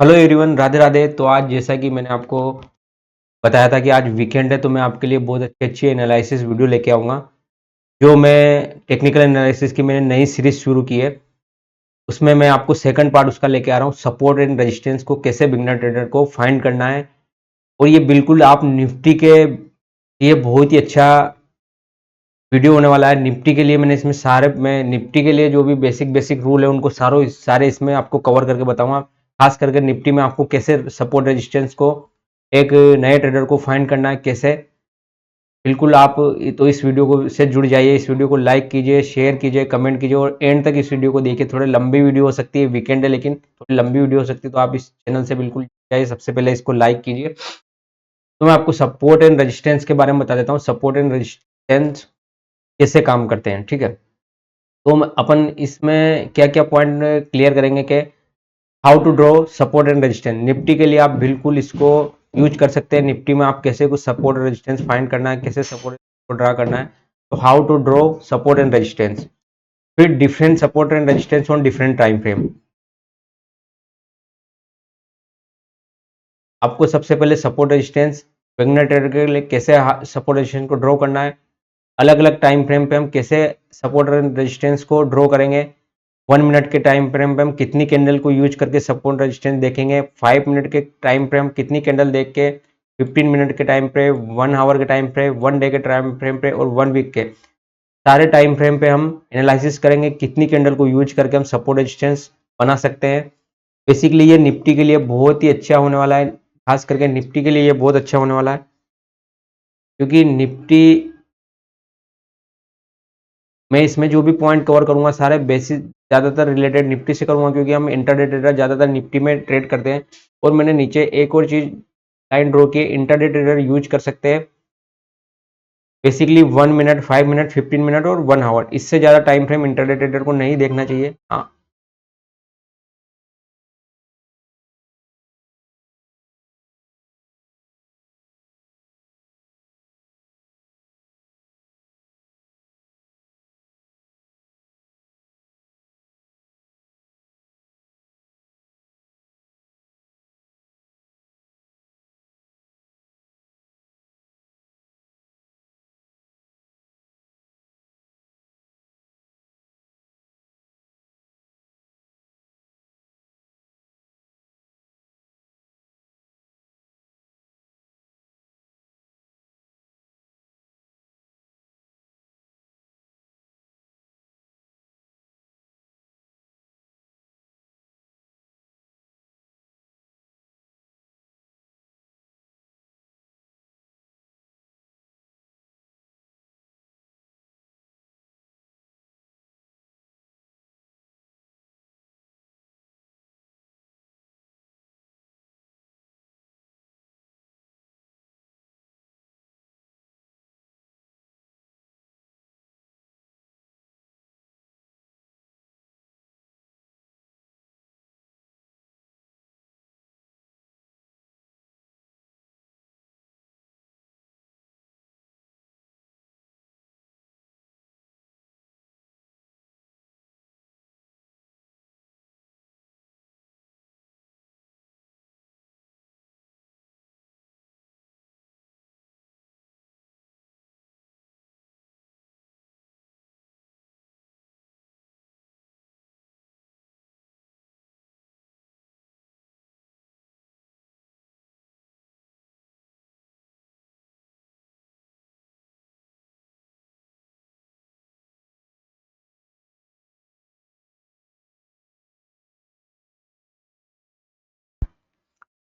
Hello everyone, Radhe Radhe. तो आज जैसा कि मैंने आपको बताया था कि आज वीकेंड है, तो मैं आपके लिए बहुत अच्छी अच्छी एनालिसिस वीडियो लेके आऊँगा। जो मैं टेक्निकल एनालिसिस की मैंने नई सीरीज शुरू की है, उसमें मैं आपको सेकंड पार्ट उसका लेके आ रहा हूँ। सपोर्ट एंड रेजिस्टेंस को कैसे बिगनर ट्रेडर को फाइंड करना है। और ये बिल्कुल आप निफ्टी के लिए बहुत ही अच्छा वीडियो होने वाला है। निफ्टी के लिए मैं निफ्टी के लिए जो भी बेसिक बेसिक रूल है उनको सारे इसमें आपको कवर करके बताऊंगा। खास करके निफ्टी में आपको कैसे सपोर्ट रेजिस्टेंस को एक नए ट्रेडर को फाइंड करना है कैसे। बिल्कुल आप तो इस वीडियो को से जुड़ जाइए, इस वीडियो को लाइक कीजिए, शेयर कीजिए, कमेंट कीजिए और एंड तक इस वीडियो को देखिए। थोड़ी लंबी वीडियो हो सकती है, वीकेंड है लेकिन थोड़ी लंबी वीडियो हो सकती है, तो आप इस चैनल से बिल्कुल जाइए। सबसे पहले इसको लाइक कीजिए। तो मैं आपको सपोर्ट एंड रेजिस्टेंस के बारे में बता देता हूँ। सपोर्ट एंड रेजिस्टेंस कैसे काम करते हैं, ठीक है। तो अपन इसमें क्या क्या पॉइंट क्लियर करेंगे कि how to draw support and resistance. Nifty के लिए आप बिल्कुल इसको यूज कर सकते हैं। निफ्टी में आप कैसे कुछ सपोर्ट और रेजिस्टेंस फाइंड करना है, कैसे सपोर्ट को ड्रा करना है। तो how to draw support and resistance, फिर different support and resistance on different time frame. आपको सबसे पहले सपोर्ट रेजिस्टेंस बिगिनर ट्रेडर के लिए कैसे सपोर्ट रेजिस्टेंस को ड्रॉ करना है, अलग अलग टाइम फ्रेम पे हम कैसे सपोर्ट एंड रेजिस्टेंस को ड्रॉ करेंगे। 1 मिनट के टाइम फ्रेम पे हम कितनी कैंडल को यूज करके सपोर्ट रेजिस्टेंस देखेंगे। 5 मिनट के टाइम फ्रेम कितनी कैंडल देख के, 15 मिनट के टाइम पे, 1 आवर के टाइम पे, 1 डे के टाइम फ्रेम पे और 1 वीक के सारे टाइम फ्रेम पे हम एनालिसिस करेंगे कितनी कैंडल को यूज करके हम सपोर्ट रेजिस्टेंस बना सकते हैं। बेसिकली ये निफ्टी के लिए बहुत ही अच्छा होने वाला है। खास करके निफ्टी के लिए ये बहुत अच्छा होने वाला है, क्योंकि निफ्टी मैं इसमें जो भी पॉइंट कवर करूंगा सारे बेसिक ज़्यादातर रिलेटेड निफ्टी से करूंगा, क्योंकि हम इंटरडे ट्रेडर ज़्यादातर निफ्टी में ट्रेड करते हैं। और मैंने नीचे एक और चीज़ लाइन ड्रॉ की, इंटरडे ट्रेडर यूज कर सकते हैं बेसिकली 1 मिनट, 5 मिनट, 15 मिनट और 1 आवर। इससे ज़्यादा टाइम फ्रेम इंटरडे ट्रेडर को नहीं देखना चाहिए। हाँ,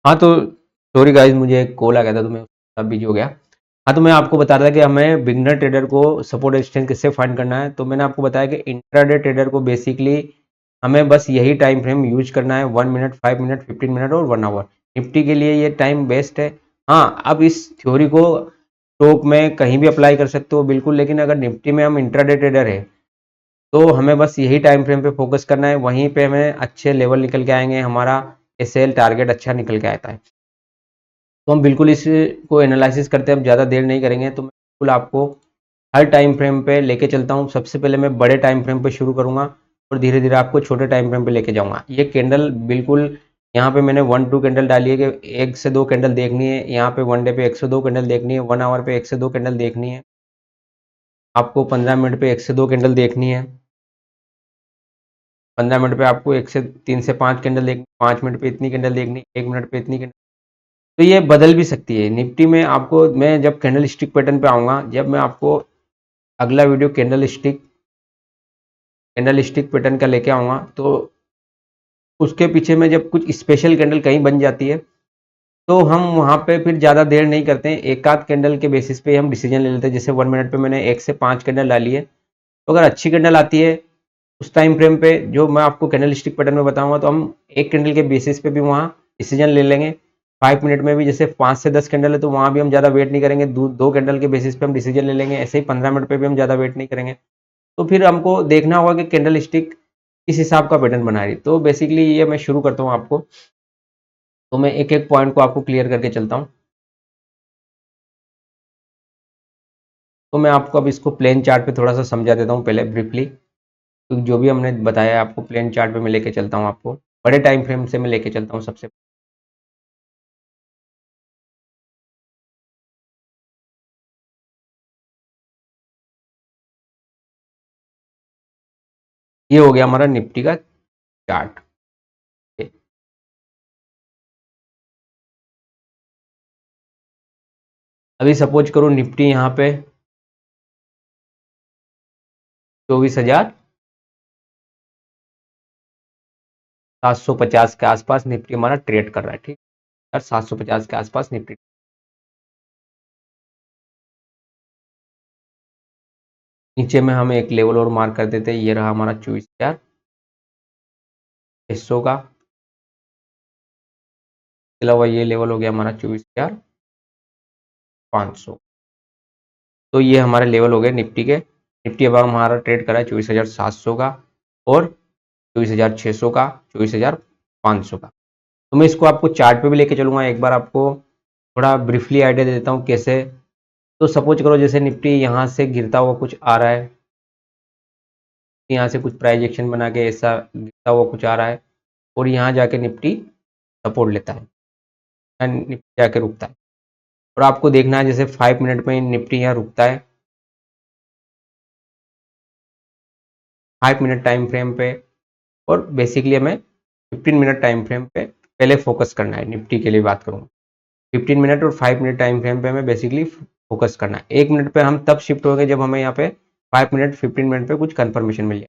हाँ तो सॉरी गाइज, मुझे एक कॉल आ गया था तो मैं तब बिजी हो गया। हाँ, तो मैं आपको बता रहा था कि हमें बिगनर ट्रेडर को सपोर्ट रेजिस्टेंस कैसे फाइंड करना है। तो मैंने आपको बताया कि इंट्राडे ट्रेडर को बेसिकली हमें बस यही टाइम फ्रेम यूज करना है, 1 मिनट, 5 मिनट, 15 मिनट और 1 आवर। निफ्टी के लिए ये टाइम बेस्ट है। हाँ, अब इस थ्योरी को स्टॉक में कहीं भी अप्लाई कर सकते हो बिल्कुल, लेकिन अगर निफ्टी में हम इंट्राडे ट्रेडर है तो हमें बस यही टाइम फ्रेम पे फोकस करना है। वहीं पे हमें अच्छे लेवल निकल के आएंगे, हमारा एसएल टारगेट अच्छा निकल के आता है। तो हम बिल्कुल इसको एनालिसिस करते हैं, अब ज़्यादा देर नहीं करेंगे। तो मैं बिल्कुल आपको हर टाइम फ्रेम पे लेके चलता हूँ। सबसे पहले मैं बड़े टाइम फ्रेम पे शुरू करूँगा और धीरे धीरे आपको छोटे टाइम फ्रेम पे लेके जाऊँगा। ये कैंडल बिल्कुल यहाँ पे मैंने 1 2 कैंडल डाली है कि 1 से 2 कैंडल देखनी है। यहाँ पे 1 डे पे 1 से 2 कैंडल देखनी है, 1 आवर पे 1 से 2 कैंडल देखनी है, आपको 15 मिनट पे 1 से 2 कैंडल देखनी है, 15 मिनट पे आपको 1 से 3 से 5 कैंडल देखनी, 5 मिनट पे इतनी कैंडल देखनी, 1 मिनट पे इतनी कैंडल। तो ये बदल भी सकती है निफ्टी में। आपको मैं जब कैंडल स्टिक पैटर्न पे आऊँगा, जब मैं आपको अगला वीडियो कैंडल स्टिक पैटर्न का लेके आऊँगा, तो उसके पीछे में जब कुछ स्पेशल कैंडल कहीं बन जाती है, तो हम वहाँ पे फिर ज़्यादा देर नहीं करते हैं, एक आध कैंडल के बेसिस पे हम डिसीजन ले लेते हैं। जैसे 1 मिनट पे मैंने 1 से 5 कैंडल डाली है, तो अगर अच्छी कैंडल आती है उस टाइम फ्रेम पे, जो मैं आपको कैंडल स्टिक पैटर्न में बताऊंगा, तो हम एक कैंडल के बेसिस पे भी वहाँ डिसीजन ले लेंगे। 5 मिनट में भी जैसे 5 से 10 कैंडल है, तो वहाँ भी हम ज़्यादा वेट नहीं करेंगे, दो कैंडल के बेसिस पे हम डिसीजन ले लेंगे। ऐसे ही 15 मिनट पे भी हम ज़्यादा वेट नहीं करेंगे। तो फिर हमको देखना होगा कि कैंडल स्टिक किस हिसाब का पैटर्न बना रही है। तो बेसिकली ये मैं शुरू करता हूँ आपको, तो मैं एक एक पॉइंट को आपको क्लियर करके चलता हूँ। तो मैं आपको अब इसको प्लेन चार्ट पे थोड़ा सा समझा देता हूँ पहले ब्रीफली, क्योंकि जो भी हमने बताया है आपको प्लेन चार्ट पे मैं लेके चलता हूँ, आपको बड़े टाइम फ्रेम से मैं लेके चलता हूँ सबसे। ये हो गया हमारा निफ्टी का चार्ट। अभी सपोज करो निफ्टी यहाँ पे 24,750 के आसपास निफ्टी हमारा ट्रेड कर रहा है, ठीक है, 750 के आसपास निफ्टी। नीचे में हम एक लेवल और मार्क कर देते हैं, ये रहा हमारा 24,600 का। इसके अलावा ये लेवल हो गया हमारा 24,500। तो ये हमारे लेवल हो गए निफ्टी के। निफ्टी अब हमारा ट्रेड करा है 24,700 का, और 24,600 का, 24,500 का। तो मैं इसको आपको चार्ट पे भी लेके चलूंगा, एक बार आपको थोड़ा ब्रीफली आइडिया दे देता हूँ कैसे। तो सपोज करो जैसे निफ्टी यहाँ से गिरता हुआ कुछ आ रहा है, यहाँ से कुछ प्राइस एक्शन बना के ऐसा गिरता हुआ कुछ आ रहा है, और यहाँ जाके निफ्टी सपोर्ट लेता है, निफ्टी जाके रुकता है। और आपको देखना है जैसे 5 मिनट में निफ्टी यहाँ रुकता है, 5 मिनट टाइम फ्रेम पे, और बेसिकली हमें 15 मिनट टाइम फ्रेम पे पहले फोकस करना है। निफ्टी के लिए बात करूँगा, 15 मिनट और 5 मिनट टाइम फ्रेम पे हमें बेसिकली फोकस करना है। 1 मिनट पे हम तब शिफ्ट होंगे जब हमें यहाँ पे 5 मिनट 15 मिनट पे कुछ कंफर्मेशन मिल जाए।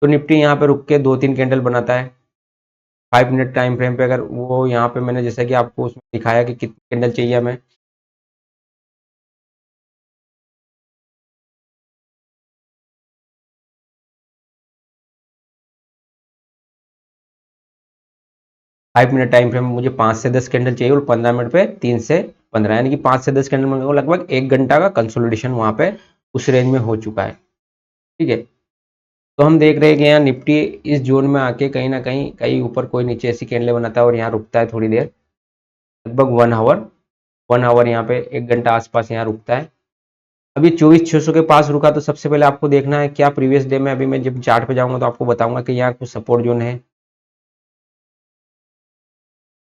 तो निफ्टी यहाँ पे रुक के 2-3 कैंडल बनाता है 5 मिनट टाइम फ्रेम पे। अगर वो यहाँ पे मैंने जैसा कि आपको उसमें दिखाया कि कितनी कैंडल चाहिए हमें, 5 मिनट टाइम फ्रेम में मुझे 5 से 10 कैंडल चाहिए, और 15 मिनट पे 3 से 15, यानी कि 5 से 10 कैंडल में लगभग 1 घंटा का कंसोलिडेशन वहाँ पे उस रेंज में हो चुका है, ठीक है। तो हम देख रहे हैं कि यहाँ निफ्टी इस जोन में आके कहीं ना कहीं कहीं ऊपर कोई नीचे ऐसी कैंडल बनाता है और यहाँ रुकता है थोड़ी देर, लगभग 1 आवर यहाँ पे 1 घंटा आसपास यहाँ रुकता है। अभी 24,600 के पास रुका, तो सबसे पहले आपको देखना है क्या प्रीवियस डे में, अभी मैं जब चार्ट पे जाऊंगा तो आपको बताऊंगा कि यहाँ कुछ सपोर्ट जोन है,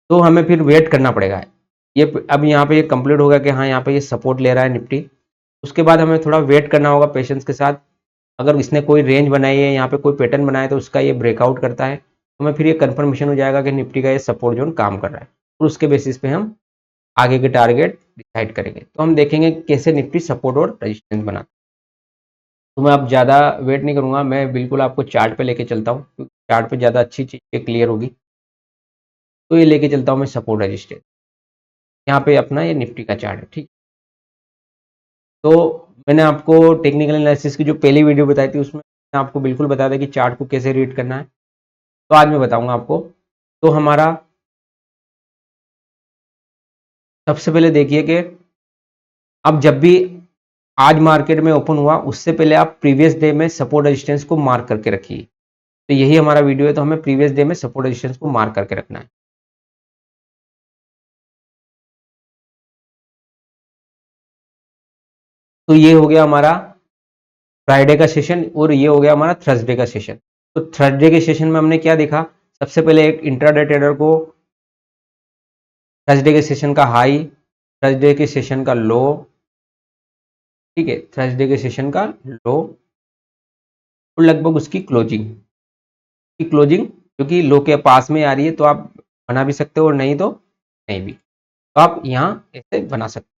तो हमें फिर वेट करना पड़ेगा। ये अब यहाँ पे ये कंप्लीट होगा कि हाँ यहाँ पे ये सपोर्ट ले रहा है निफ्टी, उसके बाद हमें थोड़ा वेट करना होगा पेशेंस के साथ। अगर इसने कोई रेंज बनाई है, यहाँ पे कोई पैटर्न बनाया है, तो उसका ये ब्रेकआउट करता है, तो हमें फिर ये कंफर्मेशन हो जाएगा कि निफ्टी का ये सपोर्ट जोन काम कर रहा है, और उसके बेसिस पे हम आगे के टारगेट डिसाइड करेंगे। तो हम देखेंगे कैसे निफ्टी सपोर्ट और रेजिस्टेंस बनाता है। तो मैं अब ज़्यादा वेट नहीं करूँगा, मैं बिल्कुल आपको चार्ट पे लेके चलता हूँ, क्योंकि चार्ट पे ज़्यादा अच्छी चीज़ें क्लियर होगी। तो ये लेके चलता हूँ मैं सपोर्ट रेजिस्टेंस, यहाँ पे अपना ये निफ्टी का चार्ट है, ठीक। तो मैंने आपको टेक्निकल एनालिसिस की जो पहली वीडियो बताई थी, उसमें मैंने आपको बिल्कुल बताया था कि चार्ट को कैसे रीड करना है। तो आज मैं बताऊंगा आपको। तो हमारा सबसे पहले देखिए कि अब जब भी आज मार्केट में ओपन हुआ, उससे पहले आप प्रीवियस डे में सपोर्ट रेजिस्टेंस को मार्क करके रखिए। तो यही हमारा वीडियो है, तो हमें प्रीवियस डे में सपोर्ट रेजिस्टेंस को मार्क करके रखना है। तो ये हो गया हमारा फ्राइडे का सेशन, और ये हो गया हमारा थर्सडे का सेशन। तो थर्सडे के सेशन में हमने क्या देखा, सबसे पहले एक इंट्राडे ट्रेडर को थर्सडे के सेशन का हाई, थर्सडे के सेशन का लो, ठीक है, थर्सडे के सेशन का लो और लगभग उसकी क्लोजिंग क्योंकि लो के पास में आ रही है तो आप बना भी सकते हो और नहीं तो नहीं भी, तो आप यहाँ ऐसे बना सकते हो।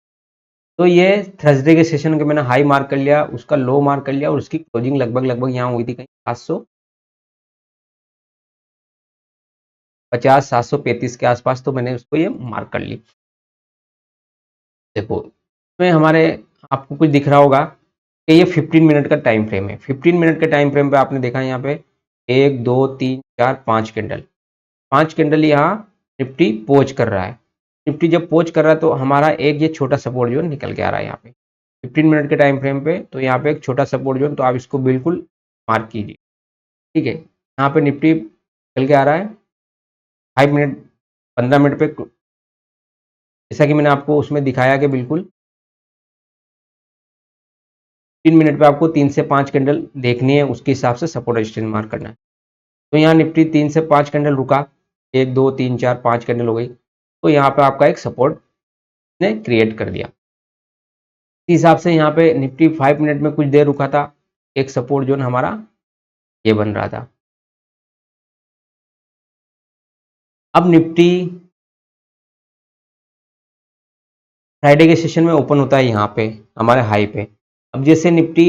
तो ये थर्सडे के सेशन के मैंने हाई मार्क कर लिया, उसका लो मार्क कर लिया और उसकी क्लोजिंग लगभग यहाँ हुई थी कहीं 750 735 के आसपास, तो मैंने उसको ये मार्क कर ली। देखो इसमें हमारे आपको कुछ दिख रहा होगा कि ये 15 मिनट का टाइम फ्रेम है। 15 मिनट के टाइम फ्रेम पे आपने देखा यहाँ पे 1 2 3 4 5 कैंडल, 5 कैंडल यहाँ निफ्टी पोच कर रहा है। निफ्टी जब पोच कर रहा है तो हमारा एक ये छोटा सपोर्ट जोन निकल के आ रहा है यहाँ पे 15 मिनट के टाइम फ्रेम पे, तो यहाँ पे एक छोटा सपोर्ट जोन, तो आप इसको बिल्कुल मार्क कीजिए, ठीक है। यहाँ पे निफ्टी निकल के आ रहा है 5 मिनट 15 मिनट पे, जैसा कि मैंने आपको उसमें दिखाया कि बिल्कुल 3 मिनट पे आपको 3 से 5 कैंडल देखनी है, उसके हिसाब से सपोर्ट रेजिस्टेंस मार्क करना है। तो यहाँ निफ्टी 3 से 5 कैंडल रुका, 1 2 3 4 5 कैंडल हो गई, तो यहाँ पे आपका एक सपोर्ट ने क्रिएट कर दिया। इस हिसाब से यहाँ पे निफ्टी 5 मिनट में कुछ देर रुका था, एक सपोर्ट जोन हमारा ये बन रहा था। अब निफ्टी फ्राइडे के सेशन में ओपन होता है यहाँ पे हमारे हाई पे। अब जैसे निफ्टी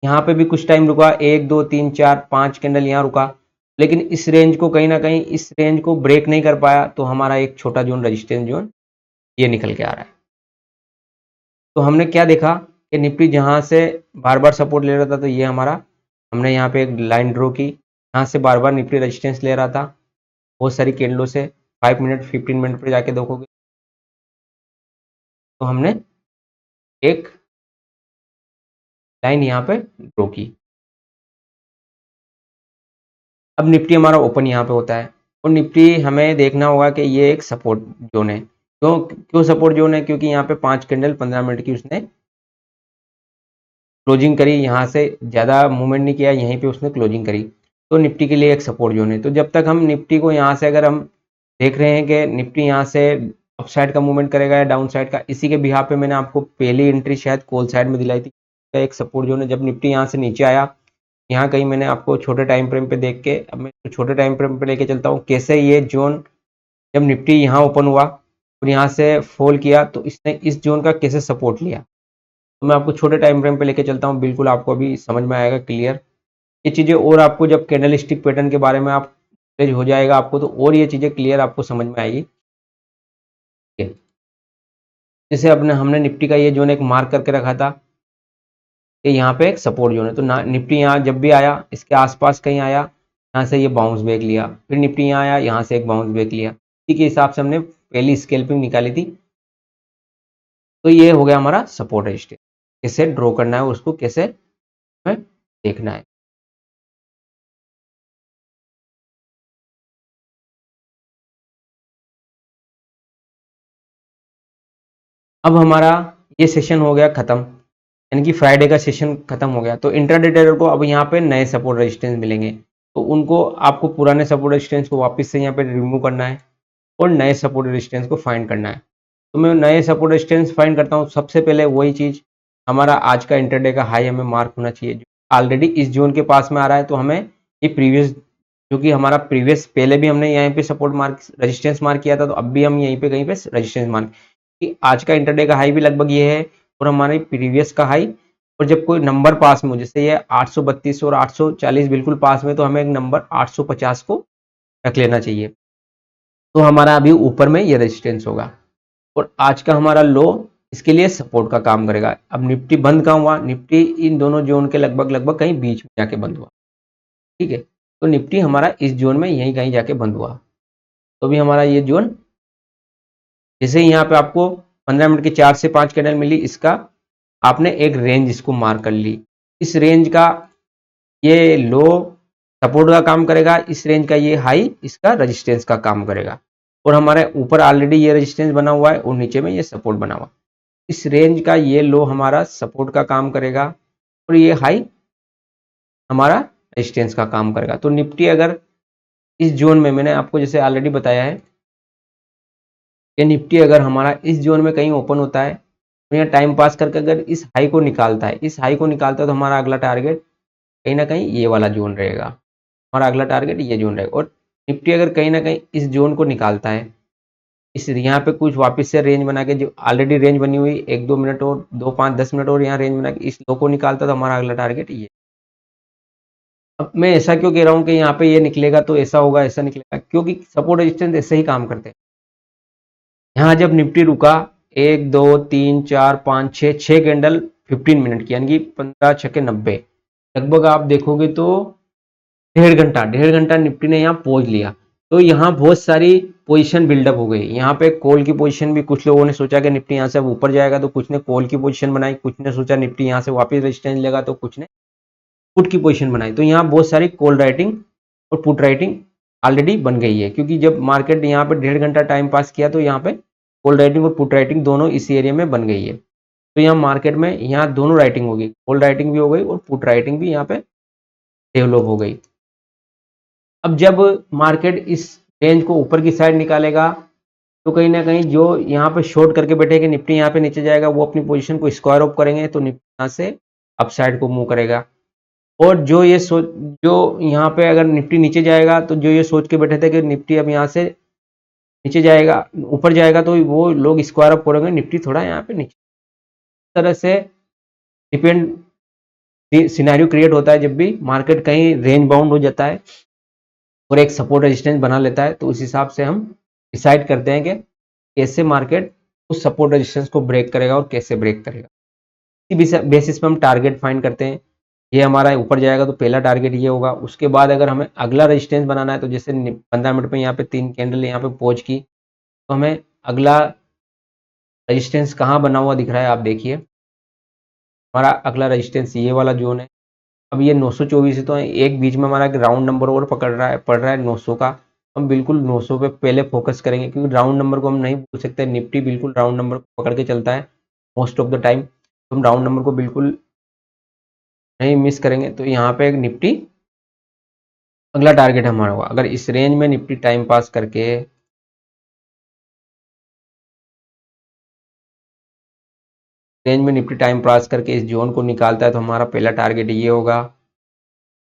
यहाँ पे भी कुछ टाइम रुका, 1 2 3 4 5 कैंडल यहाँ रुका, लेकिन इस रेंज को कहीं ना कहीं इस रेंज को ब्रेक नहीं कर पाया, तो हमारा एक छोटा जोन रेजिस्टेंस जोन ये निकल के आ रहा है। तो हमने क्या देखा कि निफ्टी जहाँ से बार बार सपोर्ट ले रहा था, तो ये हमारा हमने यहाँ पे एक लाइन ड्रॉ की, यहाँ से बार बार निफ्टी रेजिस्टेंस ले रहा था बहुत सारी कैंडलों से। 5 मिनट 15 मिनट पर जाके देखोगे तो हमने एक लाइन यहाँ पे ड्रॉ की। अब निफ्टी हमारा ओपन यहाँ पे होता है और निफ्टी हमें देखना होगा कि ये एक सपोर्ट जोन है। क्यों सपोर्ट जोन है? क्योंकि यहाँ पे 5 कैंडल 15 मिनट की उसने क्लोजिंग करी, यहाँ से ज़्यादा मूवमेंट नहीं किया, यहीं पे उसने क्लोजिंग करी, तो निफ्टी के लिए एक सपोर्ट जोन है। तो जब तक हम निफ्टी को यहाँ से अगर हम देख रहे हैं कि निफ्टी यहाँ से अपसाइड का मूवमेंट करेगा या डाउन साइड का, इसी के बिहाफ पे मैंने आपको पहली एंट्री शायद कॉल साइड में दिलाई थी, एक सपोर्ट जोन है। जब निफ्टी यहाँ से नीचे आया, यहाँ कहीं मैंने आपको छोटे टाइम फ्रेम पे देख के, अब मैं छोटे टाइम फ्रेम पे लेके चलता हूँ कैसे ये जोन, जब निफ्टी यहाँ ओपन हुआ और यहाँ से फॉल किया तो इसने इस जोन का कैसे सपोर्ट लिया, तो मैं आपको छोटे टाइम फ्रेम पे लेके चलता हूँ, बिल्कुल आपको अभी समझ में आएगा क्लियर ये चीज़ें। और आपको जब कैंडल स्टिक पैटर्न के बारे में आप नॉलेज हो जाएगा आपको, तो और ये चीज़ें क्लियर आपको समझ में आएगी। जैसे अपने हमने निफ्टी का ये जोन एक मार्क करके रखा था कि यहाँ पे एक सपोर्ट जोन है, तो निफ्टी यहाँ जब भी आया इसके आसपास कहीं आया, यहाँ से ये बाउंस बैक लिया, फिर निफ्टी यहाँ आया, यहाँ से एक बाउंस बैक लिया, इसी के हिसाब से हमने पहली स्कैल्पिंग निकाली थी। तो ये हो गया हमारा सपोर्ट रेजिस्टेंस, कैसे ड्रॉ करना है उसको, कैसे हमें देखना है। अब हमारा ये सेशन हो गया खत्म, यानी कि फ्राइडे का सेशन खत्म हो गया, तो इंट्राडे ट्रेडर को अब यहाँ पे नए सपोर्ट रेजिस्टेंस मिलेंगे, तो उनको आपको पुराने सपोर्ट रेजिस्टेंस को वापस से यहाँ पे रिमूव करना है और नए सपोर्ट रेजिस्टेंस को फाइंड करना है। तो मैं नए सपोर्ट रेजिस्टेंस फाइंड करता हूँ। सबसे पहले वही चीज़, हमारा आज का इंटरडे का हाई हमें मार्क होना चाहिए, जो ऑलरेडी इस जोन के पास में आ रहा है, तो हमें ये प्रीवियस, जो कि हमारा प्रीवियस पहले भी हमने यहीं पे सपोर्ट मार्क रेजिस्टेंस मार्क किया था, तो अब भी हम यहीं पे कहीं पे रेजिस्टेंस मार्क, कि आज का इंटरडे का हाई भी लगभग ये है और हमारे प्रीवियस का हाई, और जब कोई नंबर पास में हो, जैसे ये 832 और 840 बिल्कुल पास में, तो हमें एक नंबर 850 को रख लेना चाहिए, तो हमारा अभी ऊपर में ये रेजिस्टेंस होगा और आज का हमारा लो इसके लिए सपोर्ट का काम करेगा। अब निफ्टी बंद कहाँ हुआ? निफ्टी इन दोनों जोन के लगभग लगभग कहीं बीच में जाके बंद हुआ, ठीक है। तो निफ्टी हमारा इस जोन में यहीं कहीं जाके बंद हुआ, तो भी हमारा ये जोन, जैसे यहाँ पे आपको 15 मिनट की 4 से 5 कैंडल मिली, इसका आपने एक रेंज इसको मार्क कर ली, इस रेंज का ये लो सपोर्ट का काम करेगा, इस रेंज का ये हाई इसका रेजिस्टेंस का काम करेगा, और हमारे ऊपर ऑलरेडी ये रेजिस्टेंस बना हुआ है और नीचे में ये सपोर्ट बना हुआ, इस रेंज का ये लो हमारा सपोर्ट का काम करेगा और ये हाई हमारा रेजिस्टेंस का काम करेगा। तो निफ्टी अगर इस जोन में मैंने आपको जैसे ऑलरेडी बताया है कि निफ्टी अगर हमारा इस जोन में कहीं ओपन होता है तो यहाँ टाइम पास करके अगर इस हाई को निकालता है, इस हाई को निकालता है तो हमारा अगला टारगेट कहीं ना कहीं ये वाला जोन रहेगा। हमारा अगला टारगेट ये जोन रहेगा। और निफ्टी अगर कहीं ना कहीं इस जोन को निकालता है, इस यहाँ पे कुछ वापस से रेंज बना के, जो ऑलरेडी रेंज बनी हुई 1-2 मिनट और 2-5-10 मिनट और यहाँ रेंज बना के इस लो को निकालता है तो हमारा अगला टारगेट ये। अब मैं ऐसा क्यों कह रहा हूँ कि यहाँ पे ये निकलेगा तो ऐसा होगा, ऐसा निकलेगा, क्योंकि सपोर्ट रेजिस्टेंस ऐसे ही काम करते हैं। यहाँ जब निफ्टी रुका 1 2 3 4 5 6 कैंडल 15 मिनट की, यानी कि 15×6 = 90, लगभग आप देखोगे तो 1.5 घंटा निफ्टी ने यहाँ पहुंच लिया। तो यहाँ बहुत सारी पोजीशन बिल्डअप हो गई। यहाँ पे कॉल की पोजीशन भी कुछ लोगों ने सोचा कि निफ्टी यहाँ से अब ऊपर जाएगा, तो कुछ ने कॉल की पोजीशन बनाई, कुछ ने सोचा निफ्टी यहाँ से वापस रेजिस्टेंस लेगा, तो कुछ ने पुट की पोजीशन बनाई। तो यहाँ बहुत सारी कॉल राइटिंग और पुट राइटिंग ऑलरेडी बन गई है, क्योंकि जब मार्केट यहाँ पे 1.5 घंटा टाइम पास किया तो यहाँ पे कॉल राइटिंग और पुट राइटिंग दोनों इस एरिया में बन गई है। तो यहाँ मार्केट में यहाँ दोनों राइटिंग हो गई, कॉल राइटिंग भी हो गई और पुट राइटिंग भी यहाँ पे डेवलप हो गई। अब जब मार्केट इस रेंज को ऊपर की साइड निकालेगा तो कहीं ना कहीं जो यहाँ पे शॉर्ट करके बैठे कि निफ्टी यहाँ पे नीचे जाएगा, वो अपनी पोजीशन को स्क्वायर ऑफ करेंगे तो निफ्टी यहाँ से अपसाइड को मूव करेगा। और जो ये सोच, जो यहाँ पे अगर निफ्टी नीचे जाएगा तो जो ये सोच के बैठे थे कि निफ्टी अब यहाँ से नीचे जाएगा, ऊपर जाएगा, तो वो लोग स्क्वायर ऑफ करेंगे, निफ्टी थोड़ा यहाँ पे नीचे। इस तरह से डिपेंड सिनेरियो क्रिएट होता है जब भी मार्केट कहीं रेंज बाउंड हो जाता है और एक सपोर्ट रेजिस्टेंस बना लेता है, तो उस हिसाब से हम डिसाइड करते हैं कि कैसे मार्केट उस सपोर्ट रेजिस्टेंस को ब्रेक करेगा और कैसे ब्रेक करेगा। इसी बेसिस पे हम टारगेट फाइंड करते हैं। ये हमारा ऊपर जाएगा तो पहला टारगेट ये होगा। उसके बाद अगर हमें अगला रेजिस्टेंस बनाना है, तो जैसे 15 मिनट में यहाँ पे 3 कैंडल यहाँ पे पहुंच की, तो हमें अगला रेजिस्टेंस कहाँ बना हुआ दिख रहा है, आप देखिए। हमारा अगला रेजिस्टेंस ये वाला जोन है। अब ये 924 है, तो एक बीच में हमारा एक राउंड नंबर और पड़ रहा है 900 का। हम बिल्कुल 900 पे पहले फोकस करेंगे, क्योंकि राउंड नंबर को हम नहीं भूल सकते। निफ्टी बिल्कुल राउंड नंबर को पकड़ के चलता है मोस्ट ऑफ द टाइम, तो हम राउंड नंबर को बिल्कुल नहीं मिस करेंगे। तो यहाँ पे एक निफ्टी अगला टारगेट हमारा होगा। अगर इस रेंज में निफ्टी टाइम पास करके इस जोन को निकालता है, तो हमारा पहला टारगेट ये होगा,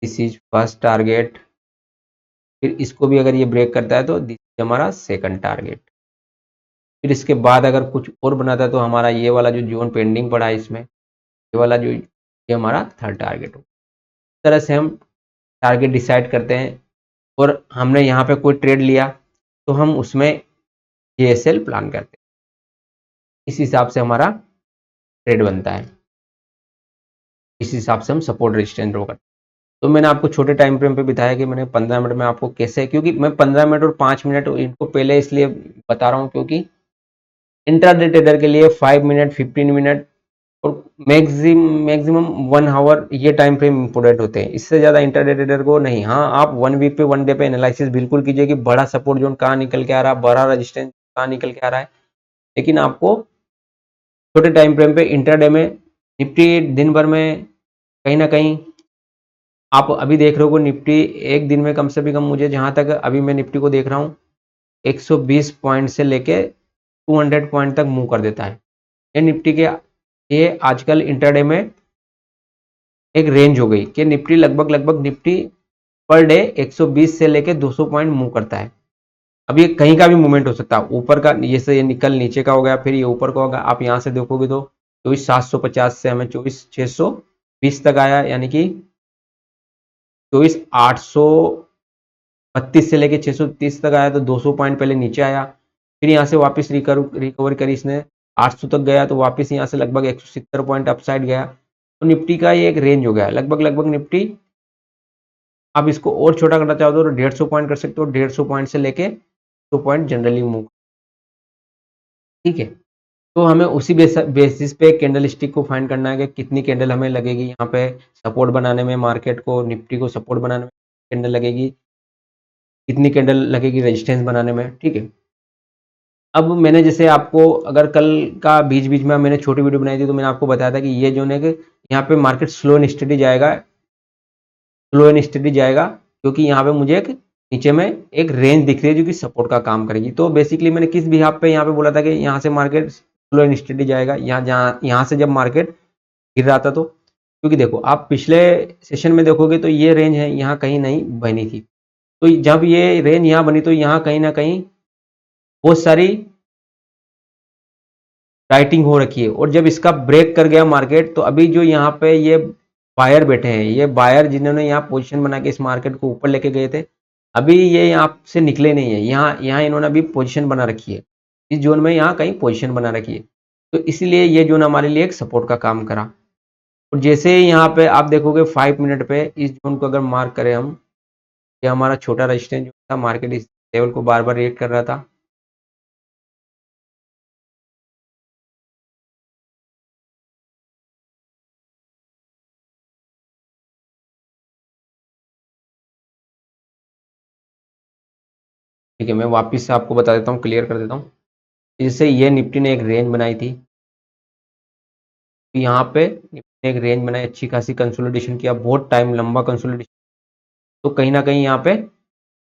दिस इज फर्स्ट टारगेट। फिर इसको भी अगर ये ब्रेक करता है तो दिस इज हमारा सेकंड टारगेट। फिर इसके बाद अगर कुछ और बनाता है तो हमारा ये वाला जो जोन पेंडिंग पड़ा है इसमें, ये वाला जो ये हमारा थर्ड टारगेट होगा। इस तरह से हम टारगेट डिसाइड करते हैं। और हमने यहाँ पे कोई ट्रेड लिया तो हम उसमें JSL प्लान करते हैं। इस हिसाब से हमारा ट्रेड बनता है, इस हिसाब से हम सपोर्ट रेजिस्टेंस ड्रॉ करते हैं। तो मैंने आपको छोटे टाइम फ्रेम पे बताया कि मैंने 15 मिनट में आपको कैसे, क्योंकि मैं 15 मिनट और 5 मिनट इनको पहले इसलिए बता रहा हूँ क्योंकि इंट्राडे ट्रेडर के लिए 5 मिनट 15 मिनट और मैक्सिमम 1 आवर ये टाइम फ्रेम इंपोर्टेंट होते हैं। इससे ज़्यादा इंट्राडे ट्रेडर को नहीं। हाँ, आप 1 वीक पे 1 डे पे एनालिसिस बिल्कुल कीजिए कि बड़ा सपोर्ट जोन कहाँ निकल के आ रहा है, बड़ा रेजिस्टेंस कहाँ निकल के आ रहा है, लेकिन आपको छोटे टाइम फ्रेम पे इंट्राडे में निफ्टी दिन भर में कहीं ना कहीं आप अभी देख रहे हो निफ्टी एक दिन में कम से भी कम, मुझे जहां तक अभी मैं निफ्टी को देख रहा हूँ 120 पॉइंट से लेके 200 पॉइंट तक मूव कर देता है। ये निफ्टी के ये आजकल इंट्राडे में एक रेंज हो गई कि निफ्टी लगभग निफ्टी पर डे 120 से लेके 200 पॉइंट मूव करता है। अब ये कहीं का भी मूवमेंट हो सकता है, ऊपर का ये से ये निकल नीचे का हो गया, फिर ये ऊपर का होगा। आप यहाँ से देखोगे तो 24,750 से हमें 24,620 तक आया, यानी कि 24,832 से लेके 630 तक आया, तो 200 पॉइंट पहले नीचे आया। फिर यहाँ से वापस रिकवर करी इसने 800 तक गया, तो वापस यहाँ से लगभग 170 पॉइंट अपसाइड गया। तो निफ्टी का ये एक रेंज हो गया है। लगभग निफ्टी आप इसको और छोटा करना चाहो तो 150 पॉइंट कर सकते हो। 150 पॉइंट से लेके 2 पॉइंट जनरली मूव, ठीक है। तो हमें उसी बेसिस पे कैंडल स्टिक को फाइंड करना है कि कितनी कैंडल हमें लगेगी यहाँ पे सपोर्ट बनाने में, मार्केट को निफ्टी को सपोर्ट बनाने में कैंडल लगेगी, कितनी कैंडल लगेगी रेजिस्टेंस बनाने में, ठीक है। अब मैंने जैसे आपको अगर कल का बीच बीच में मैंने छोटी वीडियो बनाई थी, तो मैंने आपको बताया था कि ये जो है कि यहाँ पे मार्केट स्लो एंड स्टडी जाएगा, क्योंकि यहाँ पे मुझे एक नीचे में एक रेंज दिख रही है जो कि सपोर्ट का काम करेगी। तो बेसिकली मैंने किस बिहाफ पे यहाँ पे बोला था कि यहाँ से मार्केट स्लो एंड स्टेडी जाएगा, यहाँ से जब मार्केट गिर रहा था तो, क्योंकि देखो आप पिछले सेशन में देखोगे तो ये रेंज है यहाँ कहीं नहीं बनी थी, तो जब ये रेंज यहाँ बनी तो यहाँ कहीं ना कहीं बहुत सारी राइटिंग हो रखी है, और जब इसका ब्रेक कर गया मार्केट तो अभी जो यहाँ पे ये बायर बैठे हैं, ये बायर जिन्होंने यहाँ पोजीशन बना के इस मार्केट को ऊपर लेके गए थे, अभी ये यहाँ से निकले नहीं है, यहाँ यहाँ इन्होंने अभी पोजीशन बना रखी है, इस जोन में यहाँ कहीं पोजीशन बना रखी है, तो इसलिए ये जोन हमारे लिए एक सपोर्ट का काम करा। और जैसे यहाँ पे आप देखोगे 5 मिनट पे इस जोन को अगर मार्क करें हम, ये हमारा छोटा रेजिस्टेंस जो था, मार्केट इस लेवल को बार बार रीड कर रहा था, ठीक है। मैं वापस से आपको बता देता हूँ, क्लियर कर देता हूँ। जैसे ये निफ्टी ने एक रेंज बनाई थी, यहाँ पे निफ्टी ने एक रेंज बनाई, अच्छी खासी कंसोलिडेशन किया, बहुत टाइम लंबा कंसोलिडेशन, तो कहीं ना कहीं यहाँ पे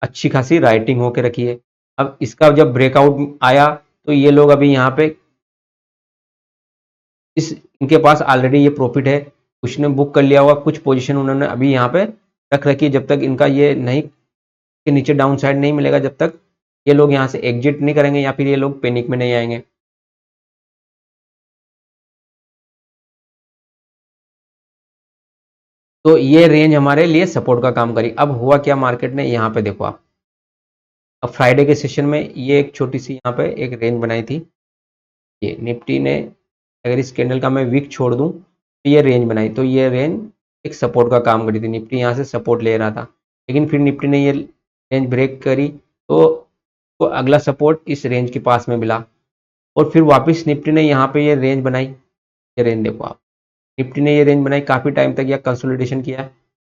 अच्छी खासी राइटिंग होके रखी है। अब इसका जब ब्रेकआउट आया तो ये लोग अभी यहाँ पे इस इनके पास ऑलरेडी ये प्रॉफिट है, कुछ ने बुक कर लिया होगा, कुछ पोजीशन उन्होंने अभी यहाँ पे रख रखी है, जब तक इनका ये नहीं के नीचे डाउन साइड नहीं मिलेगा, जब तक ये लोग यहाँ से एग्जिट नहीं करेंगे या फिर ये लोग पैनिक में नहीं आएंगे। तो ये रेंज हमारे लिए सपोर्ट का काम करी। अब हुआ क्या मार्केट ने, यहाँ पे देखो आप, अब फ्राइडे के सेशन में ये एक छोटी सी यहाँ पे एक रेंज बनाई थी, ये निफ्टी ने, अगर इस कैंडल का मैं विक छोड़ दूं तो ये रेंज बनाई, तो ये रेंज एक सपोर्ट का काम करी थी, निफ्टी यहाँ से सपोर्ट ले रहा था, लेकिन फिर निफ्टी ने ये रेंज ब्रेक करी तो अगला सपोर्ट इस रेंज के पास में मिला, और फिर वापस निफ्टी ने यहाँ पे ये रेंज बनाई, ये रेंज देखो आप, निफ्टी ने ये रेंज बनाई, काफ़ी टाइम तक यह कंसोलिडेशन किया।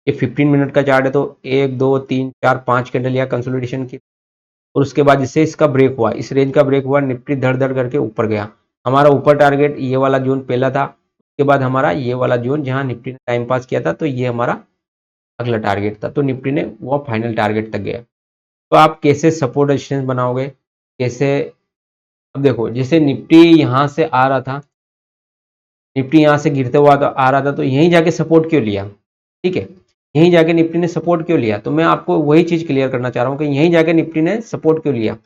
ये 15 मिनट का चार्ट है, तो 1 2 3 4 5 कैंडल यह कंसोलिडेशन की, और उसके बाद जिससे इसका ब्रेक हुआ, इस रेंज का ब्रेक हुआ, निफ्टी धड़ धड़ करके ऊपर गया। हमारा ऊपर टारगेट ये वाला जोन पहला था, उसके बाद हमारा ये वाला जोन जहां निफ्टी ने टाइम पास किया था, तो ये हमारा अगला टारगेट था, तो निफ्टी ने वो फाइनल टारगेट तक गया। तो आप कैसे सपोर्ट रेजिस्टेंस बनाओगे, कैसे, अब देखो जैसे निफ्टी यहाँ से आ रहा था, निफ्टी यहाँ से गिरते हुआ तो आ रहा था, तो यहीं जाके सपोर्ट क्यों लिया, ठीक है, यहीं जाके निफ्टी ने सपोर्ट क्यों लिया, तो मैं आपको वही चीज क्लियर करना चाह रहा हूँ कि यहीं जाके निफ्टी ने सपोर्ट क्यों लिया,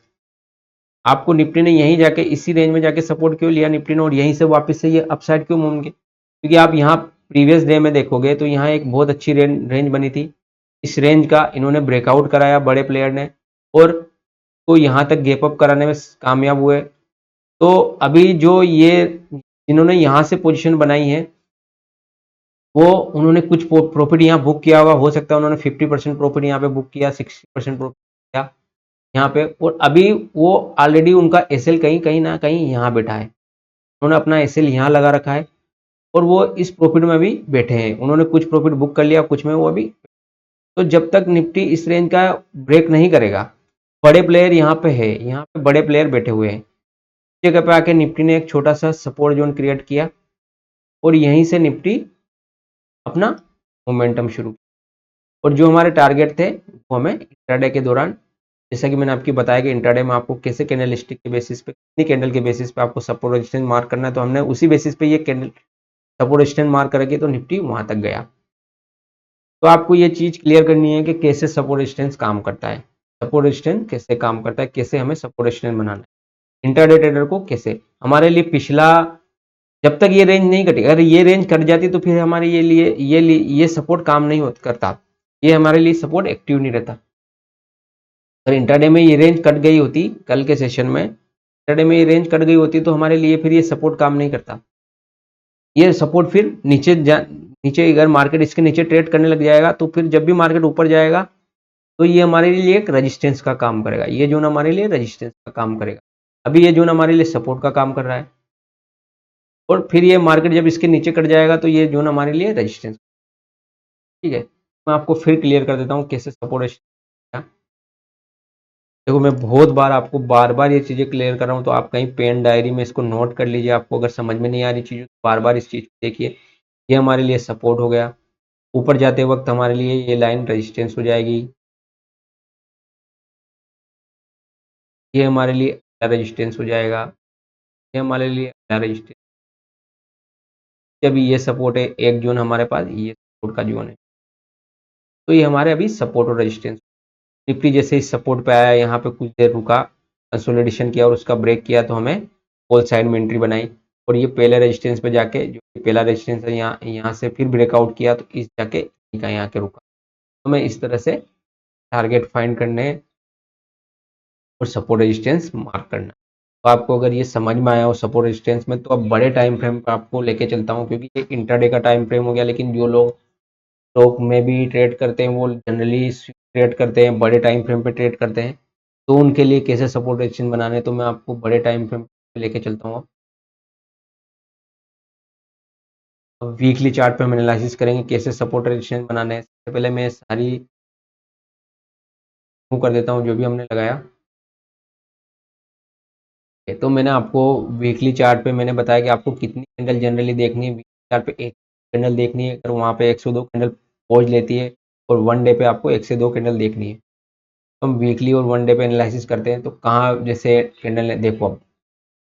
आपको निफ्टी ने यहीं जाके इसी रेंज में जाके सपोर्ट क्यों लिया निफ्टी ने, और यहीं से वापस से ये अपसाइड क्यों मूव किया, क्योंकि आप यहाँ प्रीवियस डे में देखोगे तो यहाँ एक बहुत अच्छी रेंज बनी थी, इस रेंज का इन्होंने ब्रेकआउट कराया बड़े प्लेयर ने, और तो यहाँ तक गैप अप कराने में कामयाब हुए। तो अभी जो ये जिन्होंने यहाँ से पोजीशन बनाई है, वो उन्होंने कुछ प्रॉफिट यहाँ बुक किया होगा, हो सकता है उन्होंने 50% प्रॉफिट यहाँ पे बुक किया, 60% प्रॉफिट किया यहाँ पे, और अभी वो ऑलरेडी उनका एसएल कहीं कहीं ना कहीं यहाँ बैठा है, उन्होंने अपना एसएल यहाँ लगा रखा है, और वो इस प्रॉफिट में अभी बैठे हैं, उन्होंने कुछ प्रॉफिट बुक कर लिया, कुछ में वो अभी, तो जब तक निफ्टी इस रेंज का ब्रेक नहीं करेगा, बड़े प्लेयर यहाँ पे है, यहाँ पे बड़े प्लेयर बैठे हुए हैं, इस जगह पे आके निफ्टी ने एक छोटा सा सपोर्ट जोन क्रिएट किया, और यहीं से निफ्टी अपना मोमेंटम शुरू किया, और जो हमारे टारगेट थे वो हमें इंट्राडे के दौरान, जैसा कि मैंने आपकी बताया कि इंट्राडे में आपको कैसे कैंडलस्टिक के बेसिस पे, कितनी कैंडल के बेसिस पे आपको सपोर्ट रेजिस्टेंस मार्क करना है, तो हमने उसी बेसिस पे ये कैंडल सपोर्ट रेजिस्टेंस मार्क करके तो निफ्टी वहां तक गया। तो आपको ये चीज क्लियर करनी है कि कैसे सपोर्ट रेजिस्टेंस काम करता है, सपोर्ट रेजिस्टेंस कैसे काम करता है, कैसे हमें सपोर्ट रेजिस्टेंस बनाना है, इंट्राडे ट्रेडर को कैसे, हमारे लिए पिछला, जब तक ये रेंज नहीं कटी, अगर ये रेंज कट जाती तो फिर हमारे ये सपोर्ट काम नहीं करता, ये हमारे लिए सपोर्ट एक्टिव नहीं रहता। अगर इंट्राडे में ये रेंज कट गई होती, कल के सेशन में इंट्राडे में ये रेंज कट गई होती, तो हमारे लिए फिर ये सपोर्ट काम नहीं करता, ये सपोर्ट फिर नीचे अगर मार्केट इसके नीचे ट्रेड करने लग जाएगा, तो फिर जब भी मार्केट ऊपर जाएगा तो ये हमारे लिए एक रेजिस्टेंस का काम करेगा, ये जोन हमारे लिए रेजिस्टेंस का काम करेगा, अभी ये जोन हमारे लिए सपोर्ट का काम कर रहा है, और फिर ये मार्केट जब इसके नीचे कट जाएगा तो ये जोन हमारे लिए रेजिस्टेंस, ठीक है। मैं आपको फिर क्लियर कर देता हूँ कैसे सपोर्ट, देखो मैं बहुत बार आपको बार बार ये चीज़ें क्लियर कर रहा हूँ, तो आप कहीं पेन डायरी में इसको नोट कर लीजिए, आपको अगर समझ में नहीं आ रही चीज़ तो बार बार इस चीज़ को देखिए, ये हमारे लिए सपोर्ट हो गया, ऊपर जाते वक्त हमारे लिए ये लाइन रेजिस्टेंस हो जाएगी, ये हमारे लिए अगला रेजिस्टेंस हो जाएगा, ये हमारे लिए अगला रेजिस्टेंस। जब ये सपोर्ट है, एक जोन हमारे पास ये सपोर्ट का जोन है, तो ये हमारे अभी सपोर्ट और रेजिस्टेंस। निफ्टी जैसे इस सपोर्ट पे आया, यहाँ पे कुछ देर रुका, कंसोलिडेशन किया और उसका ब्रेक किया, तो हमें होल साइड में एंट्री बनाई और ये पहले रेजिस्टेंस पे जाके, जो पहला रेजिस्टेंस है यहाँ से फिर ब्रेकआउट किया, तो इस जाके यहाँ के रुका। तो हमें इस तरह से टारगेट फाइंड करने और सपोर्ट रेजिस्टेंस मार्क करना। तो आपको अगर ये समझ में आया हो सपोर्ट रेजिस्टेंस में, तो अब बड़े टाइम फ्रेम पर आपको लेके चलता हूँ, क्योंकि ये इंट्राडे का टाइम फ्रेम हो गया, लेकिन जो लोग स्टॉक में भी ट्रेड करते हैं वो जनरली ट्रेड करते हैं, बड़े टाइम फ्रेम पे ट्रेड करते हैं, तो उनके लिए कैसे सपोर्ट रेजिस्टेंस बनाने, तो मैं आपको बड़े टाइम फ्रेम पे लेके चलता हूँ। अब वीकली चार्ट पे हम एनालिसिस करेंगे कैसे सपोर्ट रेजिस्टेंस बनाने हैं। सबसे पहले मैं सारी मूव कर देता हूँ जो भी हमने लगाया। तो मैंने आपको वीकली चार्ट पे मैंने बताया कि आपको कितनी कैंडल जनरली देखनी है। वीकली चार्ट पे एक कैंडल देखनी है, अगर वहाँ पे 102 कैंडल पहुँच लेती है, और वन डे पे आपको 1 से 2 कैंडल देखनी है। तो हम वीकली और वन डे पे एनालिसिस करते हैं, तो कहाँ जैसे कैंडल है, देखो अब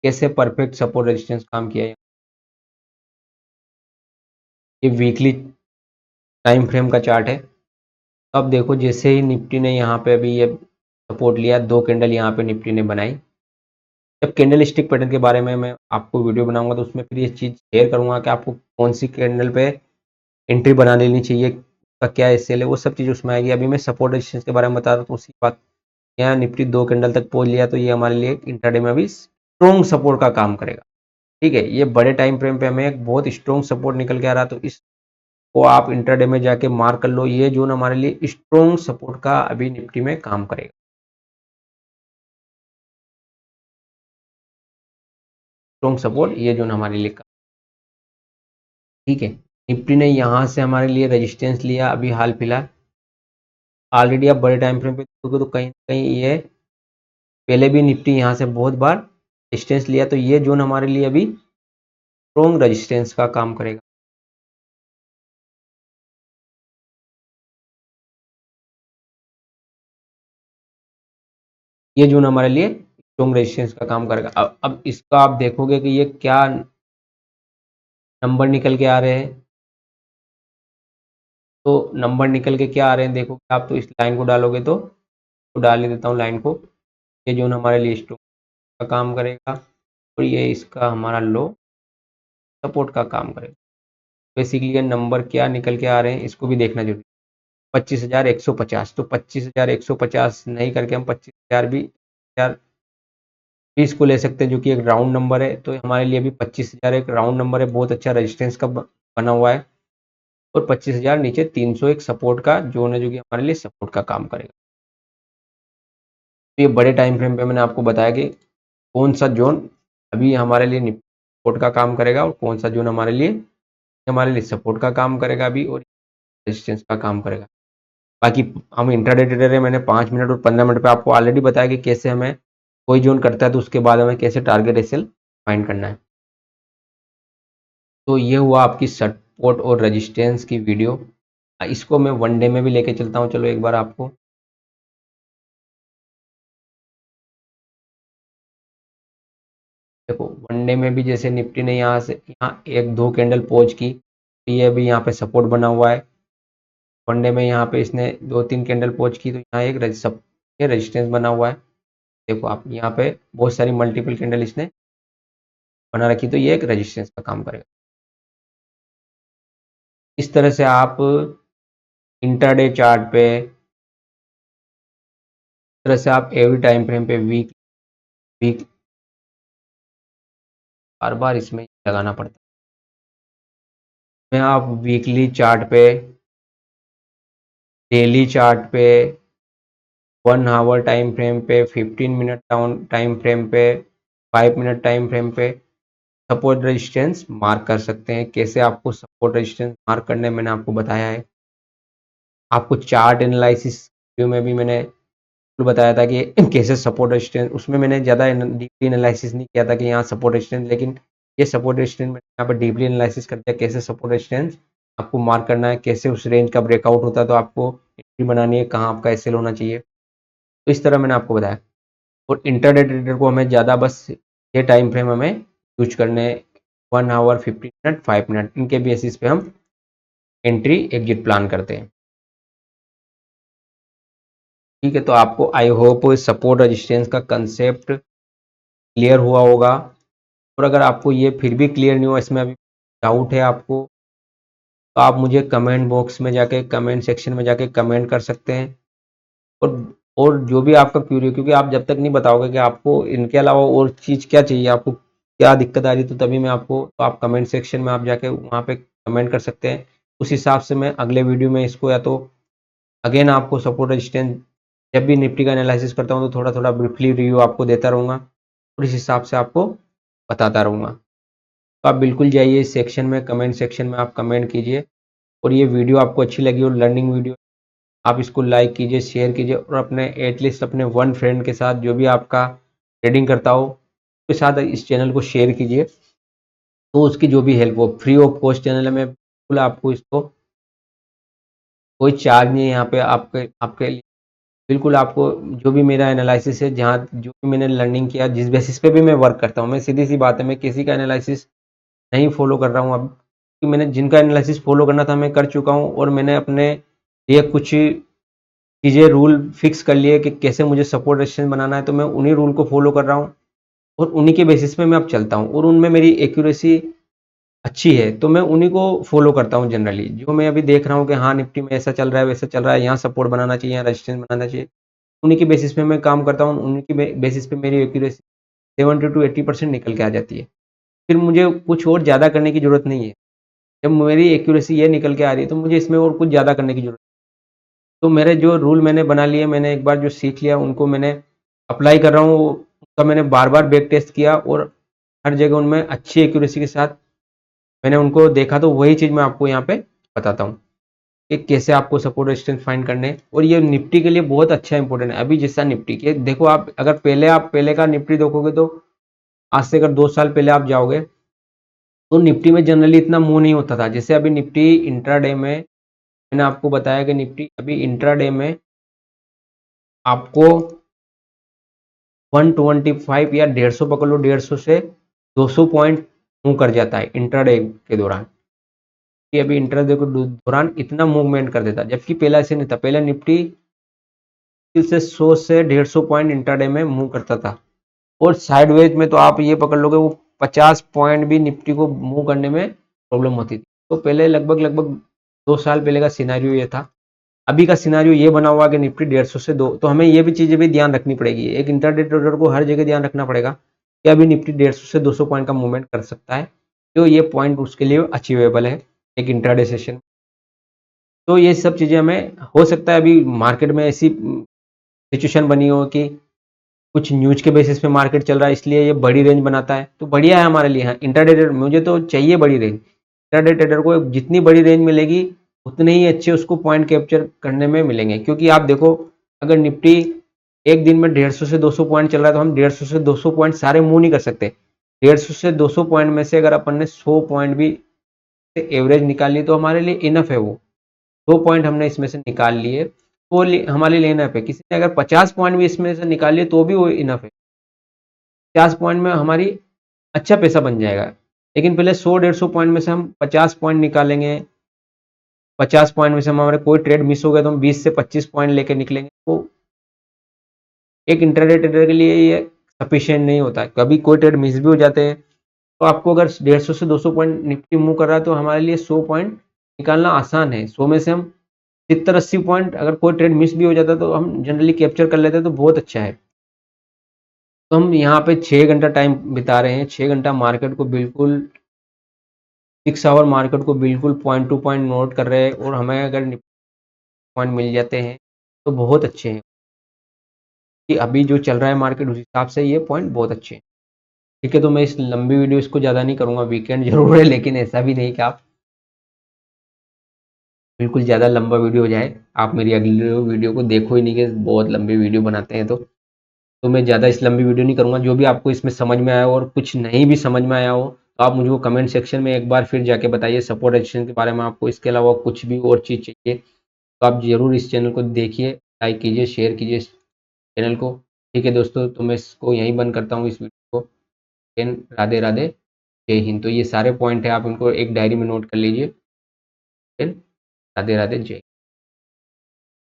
कैसे परफेक्ट सपोर्ट रेजिस्टेंस काम किया है। ये वीकली टाइम फ्रेम का चार्ट है। अब देखो जैसे ही निफ्टी ने यहाँ पे अभी ये सपोर्ट लिया, 2 कैंडल यहाँ पे निफ्टी ने बनाई। जब कैंडल स्टिक पैटर्न के बारे में मैं आपको वीडियो बनाऊंगा, तो उसमें फिर ये चीज़ शेयर करूंगा कि आपको कौन सी कैंडल पे एंट्री बना लेनी चाहिए, का क्या एसएल है, वो सब चीज़ उसमें आएगी। अभी मैं सपोर्ट रेजिस्टेंस के बारे में बता रहा हूँ, तो उसी बात, यहाँ निफ्टी 2 कैंडल तक पहुंच लिया, तो ये हमारे लिए इंट्राडे में भी स्ट्रॉन्ग सपोर्ट का काम करेगा। ठीक है, ये बड़े टाइम फ्रेम पे हमें एक बहुत स्ट्रॉन्ग सपोर्ट निकल के आ रहा, तो इसको आप इंट्राडे में जाके मार्क कर लो। ये जोन हमारे लिए स्ट्रॉन्ग सपोर्ट का अभी निफ्टी में काम करेगा। स्ट्रॉन्ग सपोर्ट ये जोन हमारे लिए ठीक है। निफ्टी ने यहाँ से हमारे लिए रेजिस्टेंस लिया अभी हाल फिलहाल। ऑलरेडी आप बड़े टाइम फ्रेम पे देखोगे तो कहीं ना कहीं ये पहले भी निफ्टी यहाँ से बहुत बार रेजिस्टेंस लिया, तो ये जोन हमारे लिए अभी स्ट्रॉन्ग रेजिस्टेंस का काम करेगा। ये जोन हमारे लिए स्ट्रॉन्ग रेजिस्टेंस का काम करेगा। अब इसका आप देखोगे कि ये क्या नंबर निकल के आ रहे हैं, तो नंबर निकल के क्या आ रहे हैं देखो आप, तो इस लाइन को डालोगे, तो डाल ही देता हूँ लाइन को। ये जोन हमारे लिए स्ट्रॉन्ग का काम करेगा, और ये इसका हमारा लो सपोर्ट का काम करेगा। बेसिकली ये नंबर क्या निकल के आ रहे हैं इसको भी देखना जरूरी है। 25,150, तो 25,150 नहीं करके हम 25,000 भी 20 को ले सकते हैं, जो कि एक राउंड नंबर है। तो हमारे लिए भी 25,000 एक राउंड नंबर है, बहुत अच्छा रेजिस्टेंस का बना हुआ है। और 25,000 नीचे 300 एक सपोर्ट का जोन है, जो कि हमारे लिए सपोर्ट का काम करेगा। तो ये बड़े टाइम फ्रेम पे मैंने आपको बताया कि कौन सा जोन अभी हमारे लिए सपोर्ट का काम करेगा, और कौन सा जोन हमारे लिए सपोर्ट का काम करेगा अभी, और रेजिस्टेंस का काम करेगा। बाकी हम इंट्राडे ट्रेडर है, मैंने 5 मिनट और 15 मिनट पे आपको ऑलरेडी बताया कि कैसे हमें कोई जोन करता है, तो उसके बाद हमें कैसे टारगेट एसएल फाइंड करना है। तो ये हुआ आपकी सपोर्ट और रेजिस्टेंस की वीडियो। इसको मैं वन डे में भी लेके चलता हूँ, चलो एक बार आपको देखो। वनडे में भी जैसे निफ्टी ने यहाँ से यहाँ एक दो कैंडल पहुंच की, तो ये अभी यहाँ पे सपोर्ट बना हुआ है। वनडे में यहाँ पे इसने 2-3 कैंडल पहुंच की, तो यहाँ एक रेजिस्टेंस बना हुआ है। देखो आप यहाँ पे बहुत सारी मल्टीपल कैंडल इसने बना रखी, तो ये एक रेजिस्टेंस का काम करेगा। इस तरह से आप इंटरडे चार्ट पे, इस तरह से आप एवरी टाइम फ्रेम पे वीक वीक बार बार इसमें लगाना पड़ता है। मैं आप वीकली चार्ट पे, डेली चार्ट पे, 1 आवर टाइम फ्रेम पे, 15 मिनट टाइम फ्रेम पे, 5 मिनट टाइम फ्रेम पे सपोर्ट रेजिस्टेंस मार्क कर सकते हैं। कैसे आपको सपोर्ट रेजिस्टेंस मार्क करने मैंने आपको बताया है। आपको चार्ट एनालिसिस वीडियो में भी मैंने बताया था कि कैसे सपोर्ट रेजिस्टेंस, उसमें मैंने ज़्यादा डीपली एनालिसिस नहीं किया था कि यहाँ सपोर्ट रेजिस्टेंस, लेकिन ये सपोर्ट रेजिस्टेंस मैंने यहाँ पर डीपली एनालिसिस कर दिया कैसे सपोर्ट रेजिस्टेंस आपको मार्क करना है, कैसे उस रेंज का ब्रेकआउट होता है तो आपको एंट्री बनानी है, कहाँ आपका एसएल होना चाहिए। तो इस तरह मैंने आपको बताया। और इंट्राडे ट्रेडर को हमें ज़्यादा बस ये टाइम फ्रेम हमें यूज करने 1 आवर 15 मिनट 5 मिनट इनके बेसिस पे हम एंट्री एग्जिट प्लान करते हैं। ठीक है, तो आपको आई होप सपोर्ट रेजिस्टेंस का कंसेप्ट क्लियर हुआ होगा। और अगर आपको ये फिर भी क्लियर नहीं हुआ, इसमें अभी डाउट है आपको, तो आप मुझे कमेंट बॉक्स में जाके कमेंट सेक्शन में जाके कमेंट कर सकते हैं। और और जो भी आपका क्यूरी, क्योंकि आप जब तक नहीं बताओगे कि आपको इनके अलावा और चीज़ क्या चाहिए, आपको क्या दिक्कत आ रही है, तो तभी मैं आपको, तो आप कमेंट सेक्शन में आप जाके वहाँ पे कमेंट कर सकते हैं। उस हिसाब से मैं अगले वीडियो में इसको या तो अगेन आपको सपोर्ट रेजिस्टेंस जब भी निफ्टी का एनालिसिस करता हूँ तो थोड़ा थोड़ा ब्रीफली रिव्यू आपको देता रहूँगा और इस हिसाब से आपको बताता रहूँगा। तो आप बिल्कुल जाइए सेक्शन में, कमेंट सेक्शन में आप कमेंट कीजिए। और ये वीडियो आपको अच्छी लगी और लर्निंग वीडियो, आप इसको लाइक कीजिए, शेयर कीजिए और अपने एटलीस्ट अपने वन फ्रेंड के साथ जो भी आपका ट्रेडिंग करता हो उसके साथ इस चैनल को शेयर कीजिए, तो उसकी जो भी हेल्प हो, फ्री ऑफ कॉस्ट चैनल है। मैं बिल्कुल आपको इसको कोई चार्ज नहीं है यहाँ पे आपके आपके लिए। बिल्कुल आपको जो भी मेरा एनालिसिस है, जहाँ जो भी मैंने लर्निंग किया, जिस बेसिस पे भी मैं वर्क करता हूँ, मैं सीधी सी बात है, मैं किसी का एनालिसिस नहीं फॉलो कर रहा हूँ अब, क्योंकि मैंने जिनका एनालिसिस फॉलो करना था मैं कर चुका हूँ और मैंने अपने लिए कुछ चीज़ें रूल फिक्स कर लिए कि कैसे मुझे सपोर्ट रेजिस्टेंस बनाना है, तो मैं उन्हीं रूल को फॉलो कर रहा हूँ और उन्हीं के बेसिस पे मैं अब चलता हूँ और उनमें मेरी एक्यूरेसी अच्छी है, तो मैं उन्हीं को फॉलो करता हूँ जनरली। जो मैं अभी देख रहा हूँ कि हाँ निफ्टी में ऐसा चल रहा है, वैसा चल रहा है, यहाँ सपोर्ट बनाना चाहिए, यहाँ रेजिस्टेंस बनाना चाहिए, उन्हीं के बेसिस पे मैं काम करता हूँ, उन्हीं के बेसिस पे मेरी एक्यूरेसी 70 to 80% निकल के आ जाती है। फिर मुझे कुछ और ज़्यादा करने की ज़रूरत नहीं है। जब मेरी एक्यूरेसी ये निकल के आ रही है तो मुझे इसमें और कुछ ज़्यादा करने की ज़रूरत, तो मेरे जो रूल मैंने बना लिए, मैंने एक बार जो सीख लिया उनको मैंने अप्लाई कर रहा हूँ, उनका मैंने बार बार बैक टेस्ट किया और हर जगह उनमें अच्छी एक्यूरेसी के साथ मैंने उनको देखा, तो वही चीज़ मैं आपको यहाँ पे बताता हूँ कि कैसे आपको सपोर्ट रेजिस्टेंस फाइंड करने हैं। और ये निफ्टी के लिए बहुत अच्छा इंपॉर्टेंट है। अभी जैसा निफ्टी के देखो, आप अगर पहले का निफ्टी देखोगे तो आज से अगर 2 साल पहले आप जाओगे तो निफ्टी में जनरली इतना मूव नहीं होता था। जैसे अभी निफ्टी इंट्राडे में, मैंने आपको बताया कि निफ्टी अभी इंट्राडे में आपको 125 या 150 पकड़ लो, 150 से 200 पॉइंट मूव कर जाता है इंट्राडे के दौरान। कि अभी इंट्राडे के दौरान इतना मूवमेंट कर देता, जबकि पहला ऐसे नहीं था। पहले निफ्टी से 100 से 150 पॉइंट इंट्राडे में मूव करता था और साइडवेज में तो आप ये पकड़ लोगे वो 50 पॉइंट भी निफ्टी को मूव करने में प्रॉब्लम होती थी। तो पहले लगभग लगभग 2 साल पहले का सिनारियो ये था। अभी का सिनारियो ये बना हुआ कि निफ्टी 150 से 2, तो हमें ये भी चीज़ें भी ध्यान रखनी पड़ेगी। एक इंट्राडे ट्रेडर को हर जगह ध्यान रखना पड़ेगा कि अभी निफ्टी 150 से 200 पॉइंट का मूवमेंट कर सकता है, तो ये पॉइंट उसके लिए अचीवेबल है एक इंट्राडे सेशन। तो ये सब चीज़ें हमें हो सकता है अभी मार्केट में ऐसी सिचुएशन बनी हो कि कुछ न्यूज के बेसिस पे मार्केट चल रहा है, इसलिए ये बड़ी रेंज बनाता है, तो बढ़िया है हमारे लिए। हाँ, इंट्राडे ट्रेडर मुझे तो चाहिए बड़ी रेंज। इंट्राडे ट्रेडर को जितनी बड़ी रेंज मिलेगी उतने ही अच्छे उसको पॉइंट कैप्चर करने में मिलेंगे, क्योंकि आप देखो अगर निफ्टी एक दिन में 150 से 200 पॉइंट चल रहा है तो हम 150 से 200 पॉइंट सारे मूव नहीं कर सकते। 150 से 200 पॉइंट में से अगर अपन ने 100 पॉइंट भी एवरेज निकाल ली तो हमारे लिए इनफ है। वो 2 पॉइंट हमने इसमें से निकाल लिए, वो हमारे लिए इनफ है। किसी ने अगर 50 पॉइंट भी इसमें से निकाल लिए तो भी वो इनफ है। 50 पॉइंट में हमारी अच्छा पैसा बन जाएगा। लेकिन पहले 100 150 पॉइंट में से हम 50 पॉइंट निकालेंगे, 50 पॉइंट में से हमारे कोई ट्रेड मिस हो गया तो हम 20 से 25 पॉइंट लेके निकलेंगे, तो एक इंट्राडे ट्रेडर के लिए ये सफिशिएंट नहीं होता है। कभी कोई ट्रेड मिस भी हो जाते हैं, तो आपको अगर 150 से 200 पॉइंट निफ्टी मूव कर रहा है तो हमारे लिए 100 पॉइंट निकालना आसान है। 100 में से हम 70 80 पॉइंट, अगर कोई ट्रेड मिस भी हो जाता है तो हम जनरली कैप्चर कर लेते हैं, तो बहुत अच्छा है। तो हम यहाँ पे 6 घंटा टाइम बिता रहे हैं, 6 घंटा मार्केट को बिल्कुल 6 आवर मार्केट को बिल्कुल पॉइंट टू पॉइंट नोट कर रहे हैं और हमें अगर पॉइंट मिल जाते हैं तो बहुत अच्छे हैं, कि अभी जो चल रहा है मार्केट उस हिसाब से ये पॉइंट बहुत अच्छे हैं। ठीक है, तो मैं इस लंबी वीडियो इसको ज़्यादा नहीं करूँगा, वीकेंड जरूर है लेकिन ऐसा भी नहीं कि आप बिल्कुल ज़्यादा लंबा वीडियो हो जाए, आप मेरी अगली वीडियो को देखो ही नहीं कि बहुत लंबी वीडियो बनाते हैं। तो मैं ज़्यादा इस लंबी वीडियो नहीं करूँगा। जो भी आपको इसमें समझ में आया हो और कुछ नहीं भी समझ में आया हो तो आप मुझे कमेंट सेक्शन में एक बार फिर जाके बताइए सपोर्ट रजिस्ट्रेशन के बारे में। आपको इसके अलावा कुछ भी और चीज़ चाहिए तो आप ज़रूर इस चैनल को देखिए, लाइक कीजिए, शेयर कीजिए इस चैनल को। ठीक है दोस्तों, तो मैं इसको यहीं बंद करता हूँ इस वीडियो को। देन राधे राधे, जय हिंद। तो ये सारे पॉइंट है, आप इनको एक डायरी में नोट कर लीजिए। देन राधे राधे, जय।